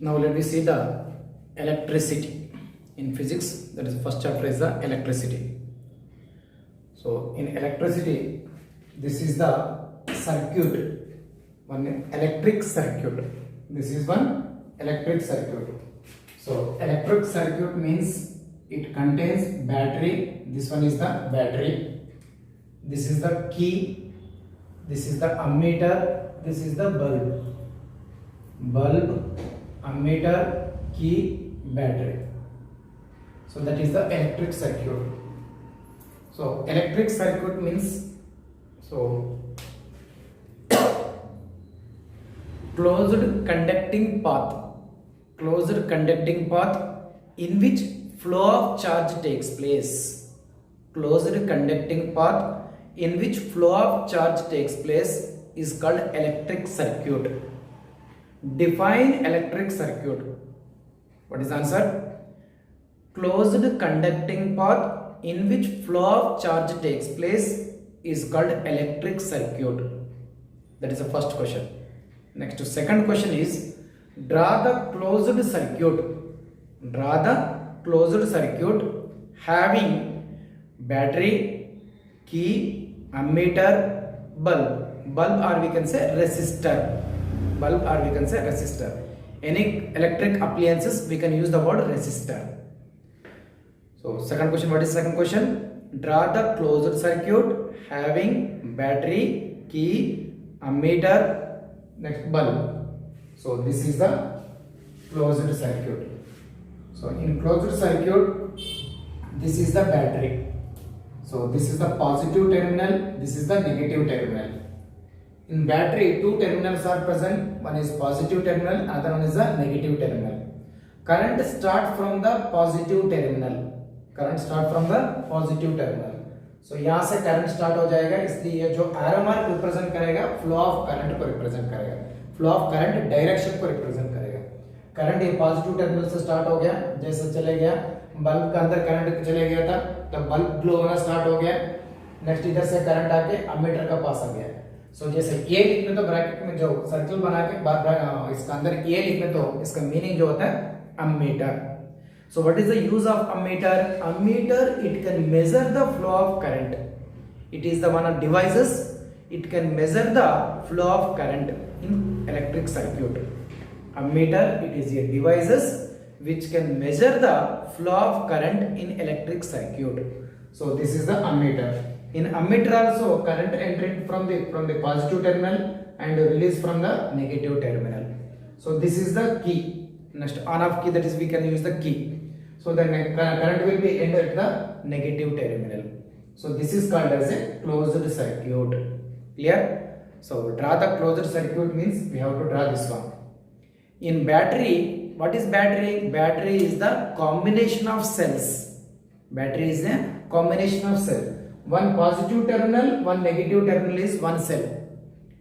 Now let me see the electricity in physics. That is first chapter is the electricity. So in electricity, this is the circuit, one electric circuit. This is one electric circuit. So electric circuit means it contains battery. This one is the battery. This is the key. This is the ammeter. This is the bulb. Bulb, ammeter, key, battery. So that is the electric circuit. So electric circuit means closed conducting path. Closed conducting path in which flow of charge takes place. Closed conducting path in which flow of charge takes place is called electric circuit. Define electric circuit. What is the answer? Closed conducting path in which flow of charge takes place is called electric circuit. That is the first question. Next, second question is draw the closed circuit. Draw the closed circuit having battery, key, ammeter, bulb. Bulb or we can say resistor. Bulb or we can say resistor. Any electric appliances we can use the word resistor. So second question, what is second question? Draw the closed circuit having battery, key, ammeter, next bulb. So this is the closed circuit. So in closed circuit, this is the battery. So this is the positive terminal, this is the negative terminal. In battery, two terminals are present. One is positive terminal, another one is the negative terminal. Current start from the positive terminal. Current start from the positive terminal. So यहाँ से current start हो जाएगा, इसलिए जो arrow mark represent करेगा flow of current को represent करेगा. Flow of current direction को रिप्रेजेंट करेगा. करंट ये पॉजिटिव टर्मिनल से स्टार्ट हो गया, जैसे चले गया बल्ब का अंदर करंट चले गया था तो बल्ब ग्लो होना स्टार्ट हो गया. नेक्स्ट इधर से करंट आके अमीटर का पास आ गया. सो जैसे ए लिखने तो ब्रैकेट में जो सर्कल बना के इसका अंदर ए लिखने तो इसका मीनिंग जो होता है ammeter. So what is the use of ammeter? Ammeter, it can measure the flow of current. It is the one of devices. It can measure the flow of current in electric circuit. Ammeter, it is a devices which can measure the flow of current in electric circuit. So this is the ammeter. In ammeter also current entering from the positive terminal and release from the negative terminal. So this is the key. Next on off key, that is we can use the key. So the current will be end at the negative terminal. So this is called as a closed circuit. Clear? So draw the closed circuit means we have to draw this one. In battery, what is battery? Battery is the combination of cells. Battery is a combination of cells. One positive terminal, one negative terminal is one cell.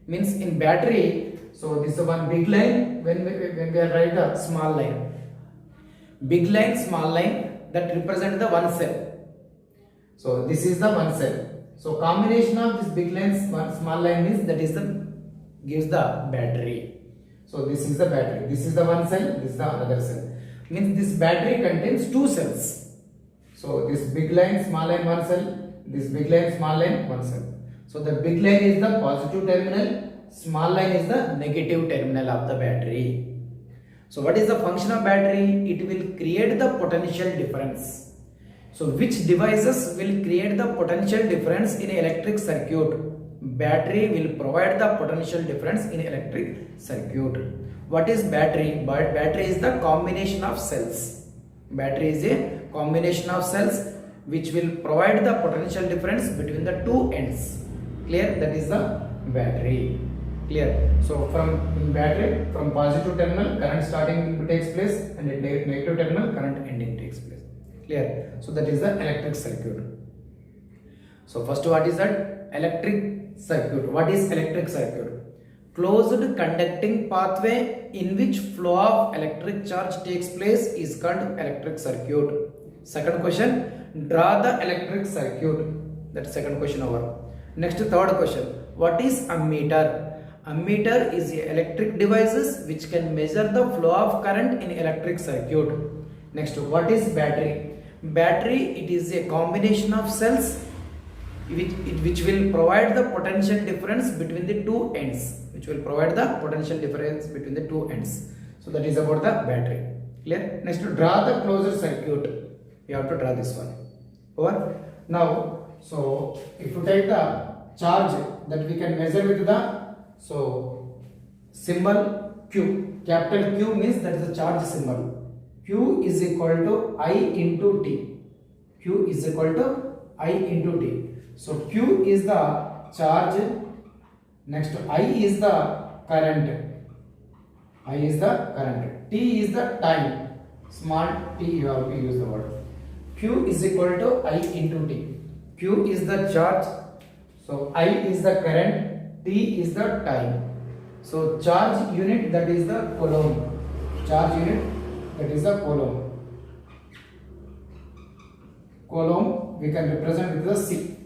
Means in battery, so this is one big line. When we are write the small line, big line, small line, that represent the one cell. So this is the one cell. So combination of this big line, small line means that is the gives the battery. So this is the battery. This is the one cell. This is the another cell. Means this battery contains two cells. So this big line, small line, one cell. This big line, small line, one cell. So the big line is the positive terminal. Small line is the negative terminal of the battery. So what is the function of battery? It will create the potential difference. So which devices will create the potential difference in electric circuit? Battery will provide the potential difference in electric circuit. What is battery? Battery is the combination of cells. Battery is a combination of cells which will provide the potential difference between the two ends. Clear? That is the battery. Clear? So from battery, from positive terminal current starting takes place and in negative terminal current ending takes place. Clear? So that is the electric circuit. So first, what is that? Electric circuit. What is electric circuit? Closed conducting pathway in which flow of electric charge takes place is called electric circuit. Second question, draw the electric circuit. That's second question over. Next, third question, what is ammeter? Ammeter is a electric devices which can measure the flow of current in electric circuit. Next, what is battery? Battery, it is a combination of cells which will provide the potential difference between the two ends. Which will provide the potential difference between the two ends. So that is about the battery. Clear? Next, to draw the closure circuit, you have to draw this one. Over. Now, so if you take the charge that we can measure with the symbol Q. Capital Q means that is the charge symbol. Q is equal to I into T. Q is equal to I into T. So Q is the charge. Next, I is the current. I is the current. T is the time. Small t you have to use the word. Q is equal to I into T. Q is the charge. So I is the current. T is the time. So charge unit, that is the coulomb. Charge unit, that is the coulomb. Coulomb we can represent with the C.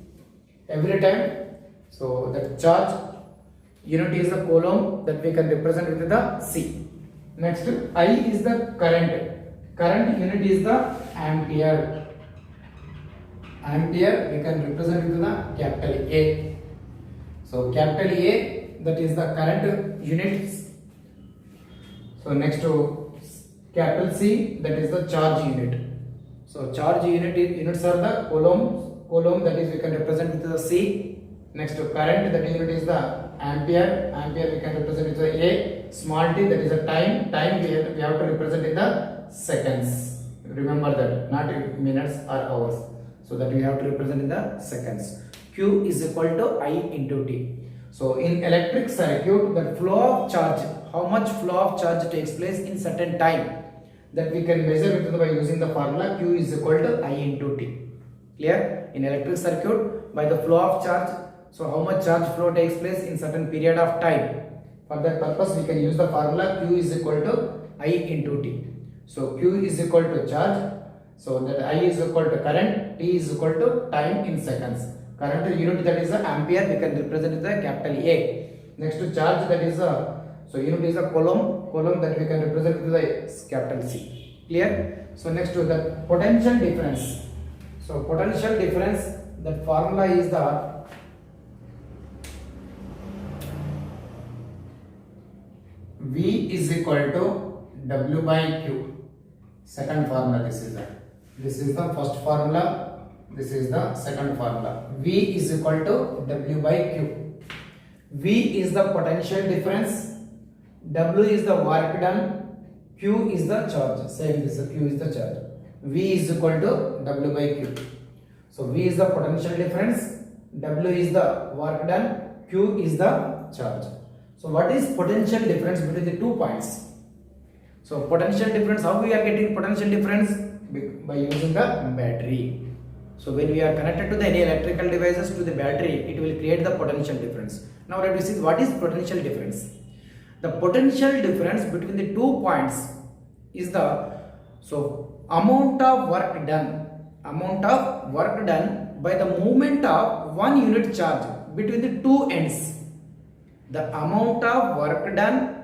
Every time. So the charge unit is the coulomb that we can represent with the C. Next, I is the current. Current unit is the ampere. Ampere we can represent with the capital A. So capital A, that is the current units. So next to capital C, that is the charge unit. So charge units are the coulomb. Coulomb, that is we can represent with the C. Next to current, that unit is the ampere. Ampere we can represent with the A. Small t, that is the time. Time we have to represent in the seconds. Remember that, not in minutes or hours. So that we have to represent in the seconds. Q is equal to I into T. So in electric circuit, the flow of charge, how much flow of charge takes place in certain time, that we can measure it by using the formula Q is equal to I into T. Clear? In electric circuit, by the flow of charge, so how much charge flow takes place in certain period of time. For that purpose, we can use the formula Q is equal to I into T. So Q is equal to charge. So that I is equal to current, T is equal to time in seconds. Current unit, that is the ampere, we can represent with the capital A. Next to charge, that is unit is a coulomb. Coulomb that we can represent with the capital C. Clear? So next to the potential difference. So potential difference, that formula is the V is equal to W by Q. Second formula, this is that. This is the first formula. This is the second formula. V is equal to W by Q. V is the potential difference. W is the work done. Q is the charge. Same this. Q is the charge. V is equal to W by Q. So V is the potential difference. W is the work done. Q is the charge. So what is potential difference between the 2 points? So potential difference, how we are getting potential difference? By using the battery. So when we are connected to the any electrical devices to the battery, it will create the potential difference. Now let me see what is potential difference. The potential difference between the 2 points is the amount of work done. Amount of work done by the movement of 1 unit charge between the 2 ends. The amount of work done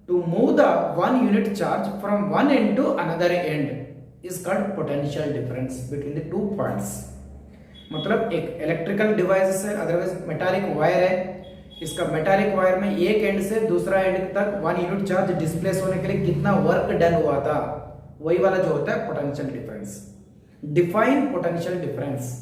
to move the 1 unit charge from one end to another end is called potential difference between the 2 points. मतलब एक electrical device है, otherwise metallic wire है, इसका metallic wire में एक and से दूसरा and तक 1 यूनिट चार्ज डिस्प्लेस होने के लिए कितना वर्क डन हुआ था, वही वाला जो होता है potential difference. Define potential difference.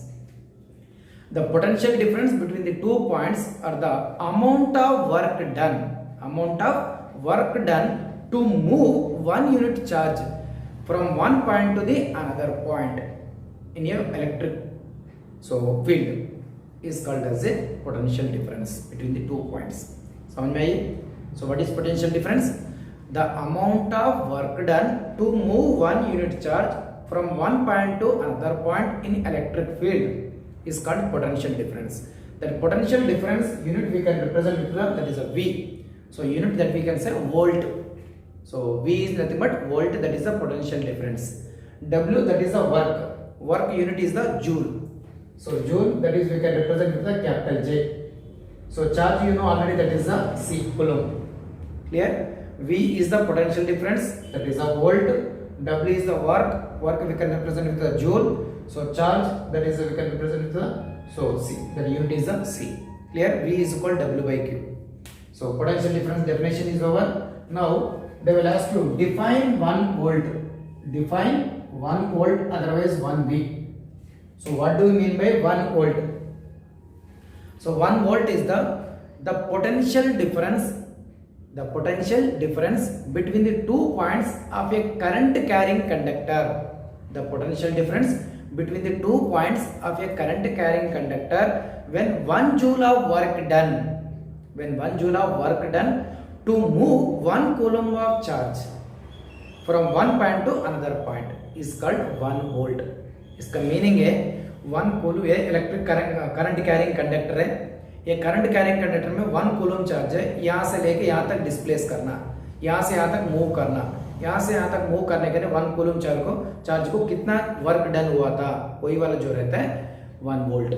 The potential difference between the 2 points are the amount of work done. Amount of work done to move 1 unit charge from one point to the another point in your electric field is called as a potential difference between the 2 points. समझ में आई? So what is potential difference? The amount of work done to move 1 unit charge from one point to another point in electric field is called potential difference. That potential difference unit we can represent with the, that is a V. So unit that we can say volt. So V is nothing but volt, that is the potential difference. W, that is the work. Work unit is the joule. So joule, that is we can represent with the capital J. So charge you know already, that is the C, coulomb. Clear? V is the potential difference, that is a volt. W is the work we can represent with the joule. So charge, that is we can represent with the, so C, that unit is the C. Clear? V is equal to W by Q. So potential difference definition is over. Now they will ask you define 1 volt. Define 1 volt, otherwise 1 V. So what do you mean by 1 volt? So 1 volt is the potential difference, between the 2 points of a current carrying conductor. The potential difference between the 2 points of a current carrying conductor when 1 joule of work done. When 1 joule of work done to move 1 coulomb of charge from one point to another point is called 1 volt. इसका meaning है 1 coulomb, ये electric current carrying conductor है. ये current carrying conductor में 1 coulomb charge है. यहाँ से लेके यहाँ तक डिस्प्लेस करना, यहाँ से यहाँ तक मूव करना, यहाँ से यहाँ तक मूव करने के लिए 1 कूलम चार्ज को कितना वर्क डन हुआ था, वही वाला जो रहता है 1 वोल्ट.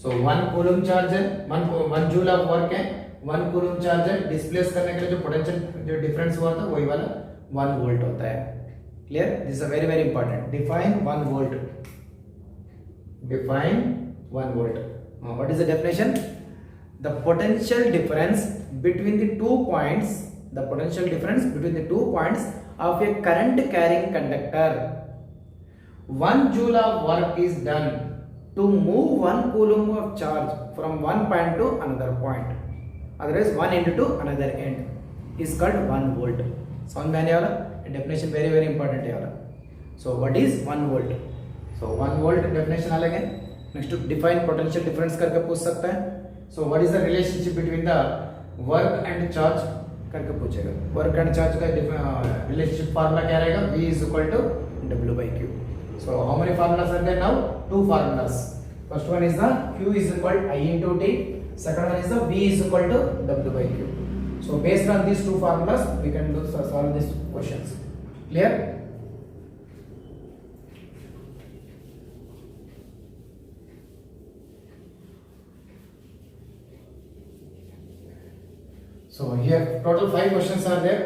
सो 1 कूलम चार्ज है, 1 जूल ऑफ वर्क है, 1 कूलम चार्ज है, डिस्प्लेस करने के लिए जो पोटेंशियल जो डिफरेंस हुआ था वही वाला 1 वोल्ट होता है. Clear? This is very very important. Define 1 volt. Define 1 volt. What is the definition? The potential difference between the 2 points. The potential difference between the 2 points of a current carrying conductor. 1 joule of work is done to move 1 coulomb of charge from one point to another point. Otherwise, one end to another end is called 1 volt. समझ में आने वाला? Definition very very important है वाला. So what is 1 volt? So 1 volt definition अलग है. Next to define potential difference करके पूछ सकता है. So what is the relationship between the work and charge करके पूछेगा. Work and charge का relationship formula क्या रहेगा? V is equal to W by Q. So how many formulas are there now? 2 formulas. First one is the Q is equal to I into T. Second one is the V is equal to W by Q. So based on these 2 formulas, we can do solve these questions. Clear? So here total 5 questions are there.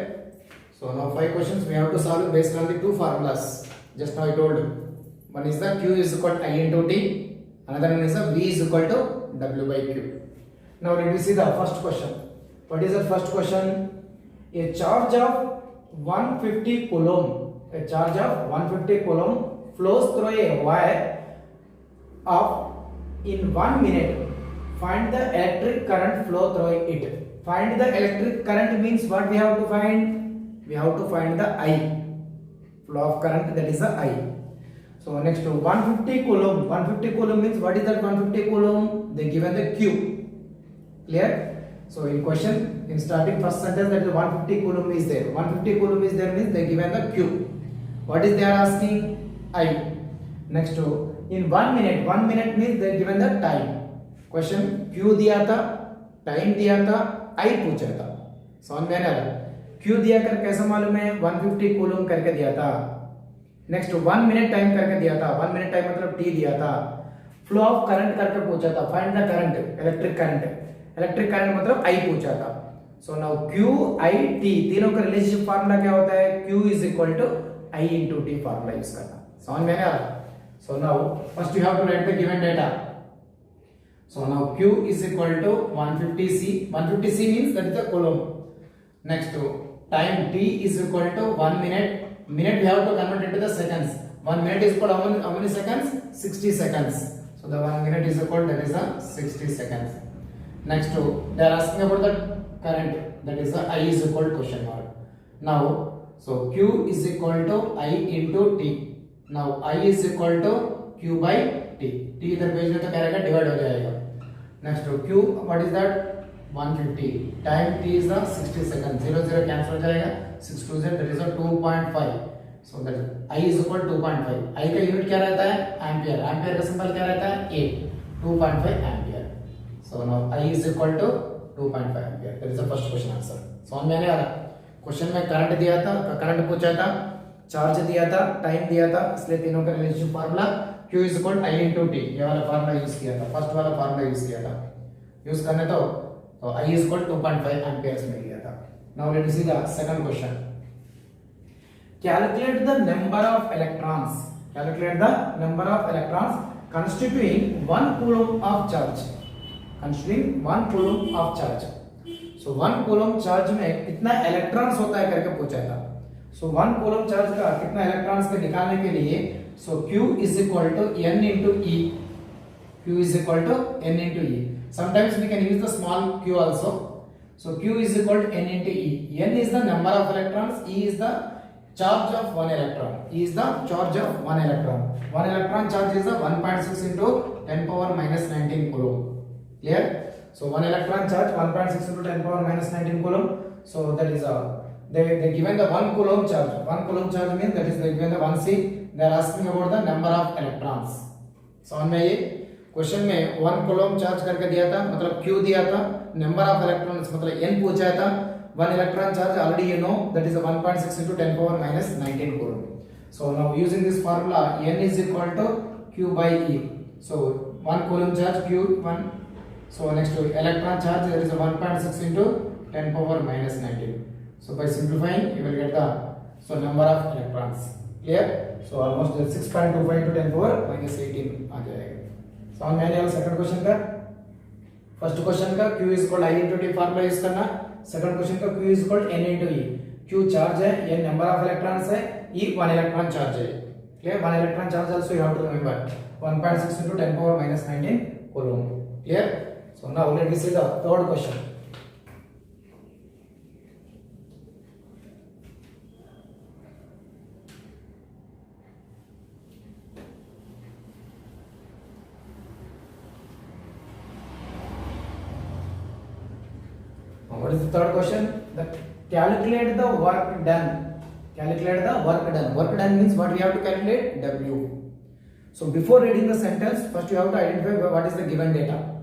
So now 5 questions we have to solve based on the 2 formulas. Just now I told you. One is the Q is equal to I into T. Another one is the V is equal to W by Q. Now let me see the first question. What is the first question? A charge of 150 coulomb. A charge of 150 coulomb flows through a wire of in 1 minute. Find the electric current flow through it. Find the electric current means what we have to find? We have to find the I. Flow of current, that is the I. So next to 150 coulomb. 150 coulomb means what is that 150 coulomb? They given the Q. Clear? So in question, in starting first sentence, that is 150 coulomb is there. 150 coulomb is there means they given the Q. What is they are asking? I. Next to in 1 minute. 1 minute means they given the time. Question Q दिया था, time दिया था, आई पूछा था. समझ में आ रहा? क्यू दिया कर कैसे मालूम है? 150 कूलम करके दिया था. नेक्स्ट 1 मिनट टाइम करके दिया था. 1 मिनट टाइम मतलब टी दिया था. फ्लो ऑफ करंट करके पूछा था. Find the current, electric current. Electric current मतलब आई पूछा था. So now Q I T तीनों का रिलेशनशिप फार्मूला क्या होता है? Q is equal to I into T formula use करना. समझ में आ रहा? So now first you have to write the given data. So now Q is equal to 150C. 150C means that is the coulomb. Next to time T is equal to 1 minute. Minute we have to convert into the seconds. 1 minute is equal to how many seconds? 60 seconds. So the 1 minute is equal, that is the 60 seconds. Next to they are asking about the current, that is the I is equal to question mark. Now so Q is equal to I into T. Now I is equal to Q by T. T इधर भेज दे तो क्या रहेगा? Divide हो जाएगा. Next to Q, what is that? 150. Time T is the 60 second. 0 0 cancel हो जाएगा. 6 2 0 that is 2.5. So that I is equal 2.5. I का यूनिट क्या रहता है? एम्पियर. एम्पियर का सिंबल क्या रहता है? A. 2.5 ampere. So now I is equal to 2.5 ampere. That is the first question answer. समझ में आने वाला? क्वेश्चन में करंट दिया था, करंट पूछा था, चार्ज दिया था, टाइम दिया था, इसलिए तीनों का relationship formula Q is equal I into T. ये वाला फार्मूला यूज किया था. फर्स्ट वाला फार्मूला यूज किया था. यूज करने तो तो I is equal 2.5 amperes मिल गया था. Now let us see the second question. Calculate the number of electrons. Calculate the number of electrons constituting 1 coulomb of charge. Constituting 1 coulomb of charge. So 1 coulomb charge में कितना electrons होता है करके पूछा था. So 1 coulomb charge का कितना electrons के निकालने के लिए so Q is equal to N into E. Q is equal to N into E. Sometimes we can use the small q also. So Q is equal to N into E. N is the number of electrons. E is the charge of one electron. E is the charge of one electron. One electron charge is the 1.6 into 10 power minus 19 coulomb. Clear? So one electron charge 1.6 into 10 power minus 19 coulomb. So that is they given the 1 coulomb charge. 1 coulomb charge means that is they given the 1C. They are asking about the number of electrons. So में ये question में 1 coulomb charge करके दिया था, मतलब Q दिया था, number of electrons मतलब N पूछा था. 1 electron charge already you know that is a 1.6 into 10 power minus 19 coulomb. So now using this formula N is equal to Q by E. So 1 coulomb charge Q1. So next to electron charge there is a 1.6 into 10 power minus 19. So by simplifying you will get the number of electrons. Clear? So almost 6.25 into 10 power minus 18 आ जाएगा. So मैंने अब second question का first question का Q is equal I into T formula use करना. Second question का Q is equal N into E. Q charge है, N number of electrons है, E 1 electron charge है. Clear? 1 electron charge also you have to remember 1.6 into 10 power minus 19 coulomb. Clear? So now let me see the third question. What is the third question? Calculate the work done. Calculate the work done. Work done means what we have to calculate? W. So before reading the sentence, first you have to identify what is the given data.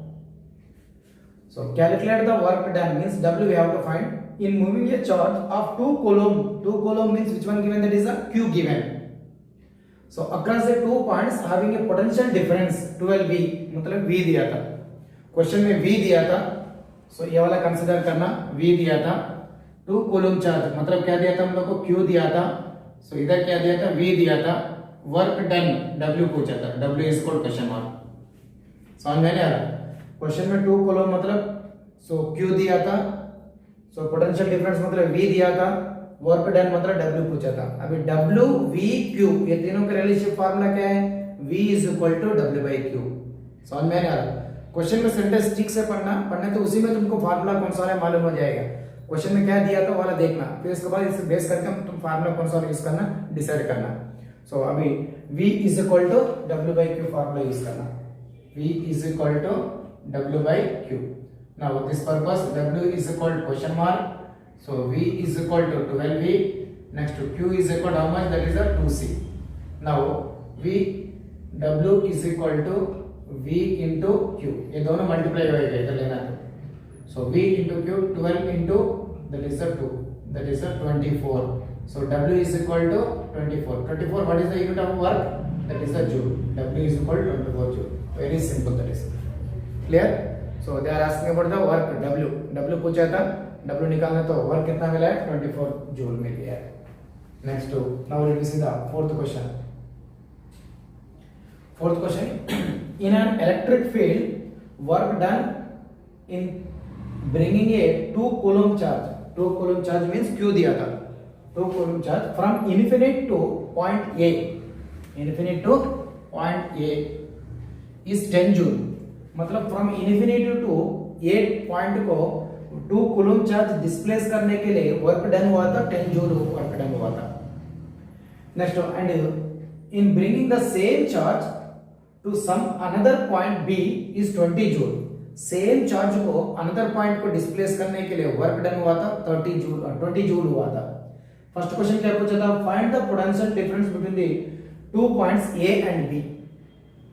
So calculate the work done means W we have to find. In moving a charge of 2 coulomb. 2 coulomb means which one given? That is a Q given. So across the 2 points having a potential difference 12 V. मतलब V दिया था. Question में V दिया था. So ये वाला consider करना. V दिया था 2 coulomb चार्ज मतलब क्या दिया था हम लोग को Q दिया था. So इधर क्या दिया था? V दिया था. वर्क डन W पूछा था. W is called question mark. समझ में नहीं आ रहा? क्वेश्चन में 2 coulomb मतलब so Q दिया था. So पोटेंशियल डिफरेंस मतलब V दिया था. वर्क डन मतलब W पूछा था. अभी W V Q ये तीनों का रिलेशनशिप फार्मूला क्या है? V is equal to W by Q. समझ में नहीं आ रहा? क्वेश्चन में सेंटेंस ठीक से पढ़ने तो उसी में तुमको फार्मूला कौन सा है मालूम हो जाएगा. क्वेश्चन में क्या दिया था वाला देखना, फिर इसके बाद इसे बेस करके तुम फार्मूला कौन सा यूज करना डिसाइड करना. सो अभी V is equal to W by Q formula use करना. V is equal to W by Q. Now this purpose W is equal to question mark. So V is equal to 12V. Next to Q is equal to how much? That is a 2C. Now W is equal to V into Q. ये दोनों multiply होएगा इधर लेना तो. So V into Q 12 into that is a 2. That is a 24. So W is equal to 24. 24 what is the unit of work? That is a joule. W is equal to 24 joule. Very simple that is. Clear? So they are asking about the work W. W पूछा था. W निकालना तो work कितना मिला है? 24 jute mill गया है. Next to now let me see the fourth question. Fourth question. In an electric field, work done in bringing a 2 coulomb charge. 2 coulomb charge means Q दिया था. 2 coulomb charge from infinite to point A. Infinite to point A is 10 joule. मतलब from infinity to A point को 2 coulomb charge displace करने के लिए work done हुआ था 10 joule work done हुआ था. Next and in bringing the same charge to some another point B is 20 joule. Same charge को अनदर पॉइंट को डिस्प्लेस करने के लिए वर्क डन हुआ था 30 जूल 20 जूल हुआ था. फर्स्ट क्वेश्चन क्या पूछा था? Find the potential difference between the 2 points A and B.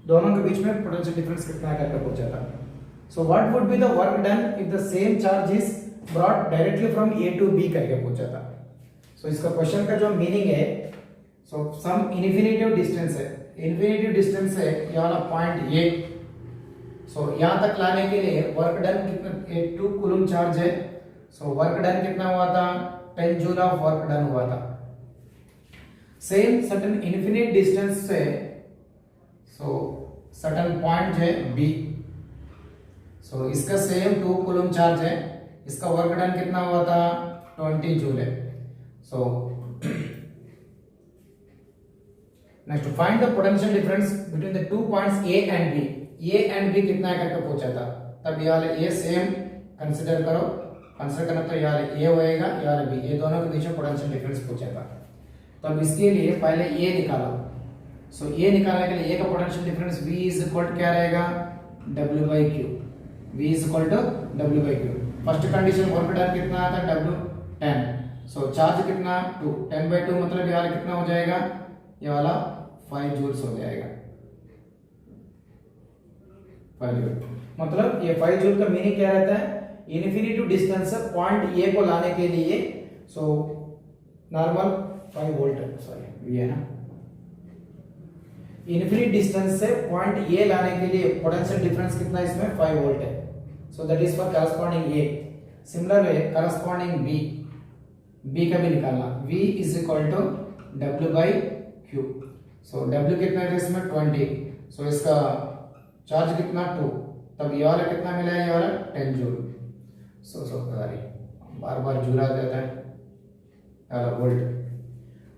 दोनों के बीच में पोटेंशियल डिफरेंस कितना करके पूछा था. So what would be the work done if the same charge is brought directly from A to B करके पूछा था. सो इसका क्वेश्चन का जो मीनिंग है, सो सम इन्फिनिटिव डिस्टेंस है. इन्फिनिटिव डिस्टेंस है ये वाला पॉइंट A. सो यहाँ तक लाने के लिए वर्क डन कितना, 2 कूलम चार्ज है, सो वर्क डन कितना हुआ था, 10 जूल ऑफ वर्क डन हुआ था। सेम सर्टेन इन्फिनिट डिस्टेंस से, सो सर्टेन पॉइंट है बी, सो इसका सेम 2 कूलम चार्ज है, इसका वर्क डन कितना हुआ था, 20 जूल है। So next find the potential difference between the 2 points A and B. A and B कितना करके पूछा था, तब ये वाले ए सेम कंसीडर करो, कंसीडर करना तो ये वाले ए होएगा, ये वाले बी, ये दोनों के बीच में पोटेंशियल डिफरेंस पूछा था। तब इसके लिए पहले ए निकालो। सो ए निकालने के लिए ए का potential difference V is equal to क्या रहेगा, W by Q. V is equal to W by Q. First condition work done कितना आता है, W 10। सो चार्ज कितना 2, 10 बाई 2 मतलब ये वाला कितना हो जाएगा, ये वाला 5 जूल्स हो जाएगा, 5 जूल। मतलब ये 5 जूल का मीनिंग क्या रहता है, इन्फिनिटी डिस्टेंस पॉइंट ए को लाने के लिए, सो नॉर्मल 5 वोल्ट, सॉरी ये है ना, इन्फिनिट डिस्टेंस से पॉइंट ए लाने के लिए पोटेंशियल डिफरेंस कितना इसमें 5 वोल्ट है। So that is for corresponding A. Similar way corresponding B, B का भी निकालना, V is equal to W by Q. So W कितना है इसमें 20, सो इसका चार्ज कितना 2, तब ये वाला कितना मिला है, ये वाला 10 जूल। सो सॉरी बार बार जूल आ जाता है, वोल्ट।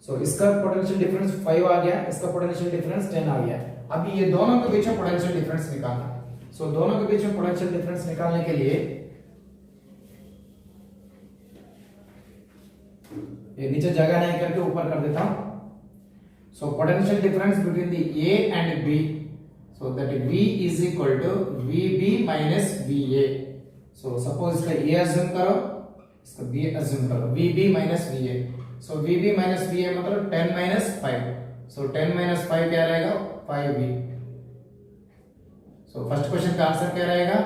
सो इसका पोटेंशियल डिफरेंस 5 आ गया, इसका पोटेंशियल डिफरेंस 10 आ गया। अब ये दोनों के बीच में पोटेंशियल डिफरेंस निकालना। सो दोनों के बीच में पोटेंशियल डिफरेंस निकालने के लिए ये नीचे जगह नहीं करके ऊपर कर देता हूं। So potential difference between the A and B, so that V is equal to VB minus VA। So suppose इसका A अज्यूम करो, इसका B अज्यूम करो, VB minus VA। So VB minus VA मतलब 10 माइनस 5। सो 10 minus 5 क्या रहेगा, 5V। So first question का answer क्या रहेगा,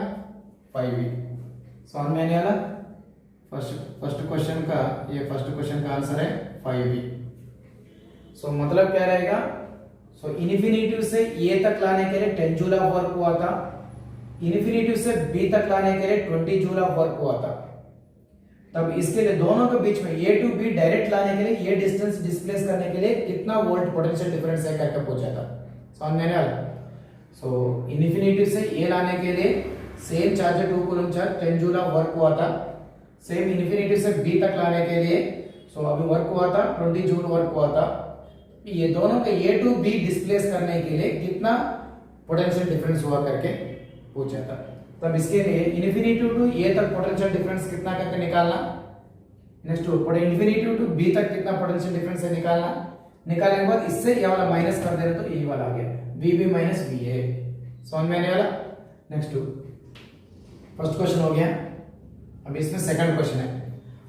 5V। समझ में आने वाला, फर्स्ट क्वेश्चन का, ये फर्स्ट क्वेश्चन का आंसर है 5V। सो मतलब क्या रहेगा, सो इन्फिनिटी से ए तक लाने के लिए 10 जूल ऑफ वर्क हुआ था, इन्फिनिटी से बी तक लाने के लिए 20 जूल ऑफ वर्क हुआ था। तब इसके लिए दोनों के बीच में ए टू बी डायरेक्ट लाने के लिए, ये डिस्टेंस डिस्प्लेस करने के लिए कितना वोल्ट पोटेंशियल डिफरेंस है करके पूछा था। समझ में आया। सो इन्फिनिटी से ए लाने के लिए सेम चार्ज है 2 coulomb charge, 10 joule of work हुआ था। सेम इन्फिनिटी से बी तक लाने के लिए, सो अभी वर्क हुआ था 20 जूल वर्क हुआ था। ये दोनों के ए टू बी डिस्प्लेस करने के लिए कितना पोटेंशियल डिफरेंस हुआ करके पूछा था। तब इसके लिए इन्फिनिटी टू ए तक पोटेंशियल डिफरेंस कितना करके निकालना, नेक्स्ट इन्फिनिटी टू बी तक कितना पोटेंशियल डिफरेंस है निकालना। निकालने के बाद इससे ये वाला माइनस कर देना तो ये वाला आ गया, VB माइनस VA। समझ में आने वाला। नेक्स्ट फर्स्ट क्वेश्चन हो गया, अब इसमें सेकंड क्वेश्चन है,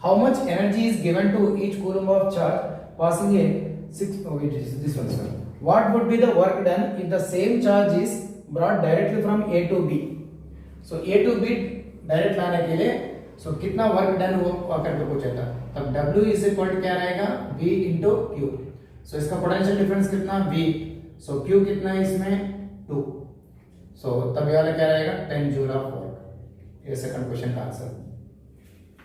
how much energy is given to each coulomb of charge passing in 6, this one sir, what would be the work done if the same charge is brought directly from A to B। so A to B direct लाने के लिए, so कितना work done हुआ करके पूछा था। तब W is equal to क्या रहेगा, V इंटू Q। सो इसका पोटेंशियल डिफरेंस कितना V, सो Q कितना है इसमें 2। सो तब ये वाला क्या रहेगा 10 जूल ऑफ वर्क। ये सेकंड क्वेश्चन का answer.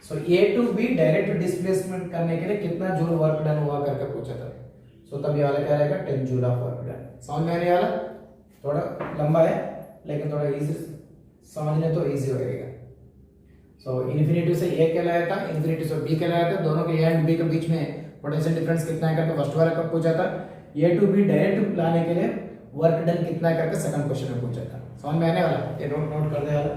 So A to B direct displacement करने के लिए कितना जूल वर्क डन हुआ करके पूछा था। सो तब ये वाला क्या रहेगा 10 जूल ऑफ वर्क डन। समझ में आने वाला, थोड़ा लंबा है लेकिन थोड़ा इजी समझने तो इजी होएगा। सो इन्फिनिटी से ए कहलाया था, इन्फिनिटी से बी कहलाया था, दोनों के ए एंड बी के बीच में पोटेंशियल डिफरेंस कितना है करके फर्स्ट वाला कब पूछा था। ए टू बी डायरेक्ट लाने के लिए वर्क डन कितना है करके सेकंड क्वेश्चन में पूछा था। समझ में आने वाला, ये नोट कर दे वाला,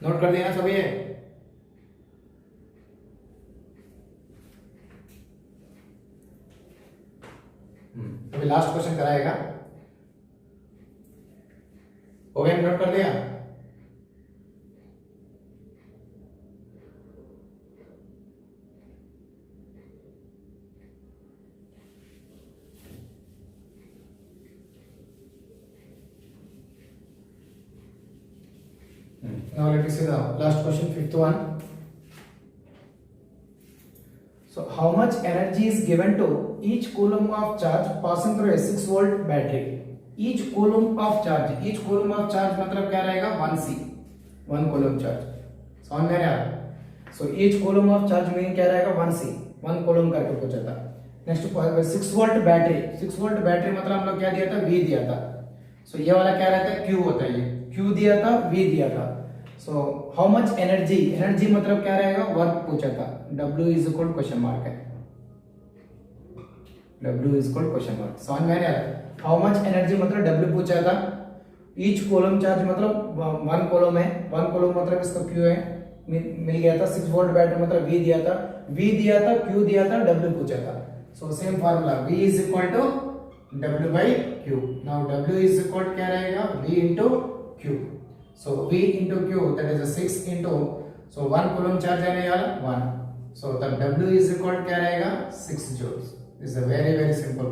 नोट कर दिया ना सभी ये। अभी लास्ट क्वेश्चन कराएगा, हो गया, नोट कर दिया। Now let me see the last question, fifth one. So how much energy is given to each coulomb of charge passing through a 6 volt battery? Each coulomb of charge मतलब क्या रहेगा 1c, 1 coulomb charge. समझ में आया? So each coulomb of charge में क्या रहेगा 1c, 1 coulomb करके पूछा था. Next 6 volt battery, 6 volt battery मतलब हम लोग क्या दिया था V दिया था. So ये वाला क्या रहता है Q होता है, ये Q दिया था V दिया था. So how much energy मतलब क्या रहेगा वर्क पूछा था. W is equal question mark है, W is equal question mark. समझ में आया? हाउ मच एनर्जी मतलब W पूछा था. ईच कोलम चार्ज मतलब 1 कोलम है, 1 कोलम मतलब इसका Q है, मिल गया था. 6 वोल्ट बैटरी मतलब V दिया था, Q दिया था, W पूछा था. So same formula V is equal to W by Q. Now W is equal क्या रहेगा V into Q. So V into Q, that is a 6 into, so 1 coulomb charge आने वाला 1. So the W is equal क्या रहेगा 6 joules. This is a very simple.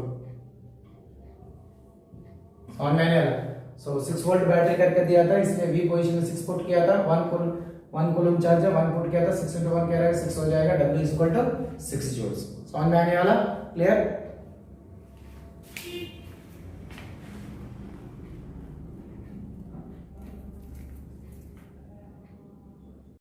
और मैंने so 6 volt battery करके दिया था, इसमें V पोजीशन में 6 पुट किया था, 1 coulomb चार्ज है 1 पुट किया था, 6 into 1 क्या रहेगा 6 हो जाएगा. W is equal to 6 joules. समझ में आने वाला? क्लियर?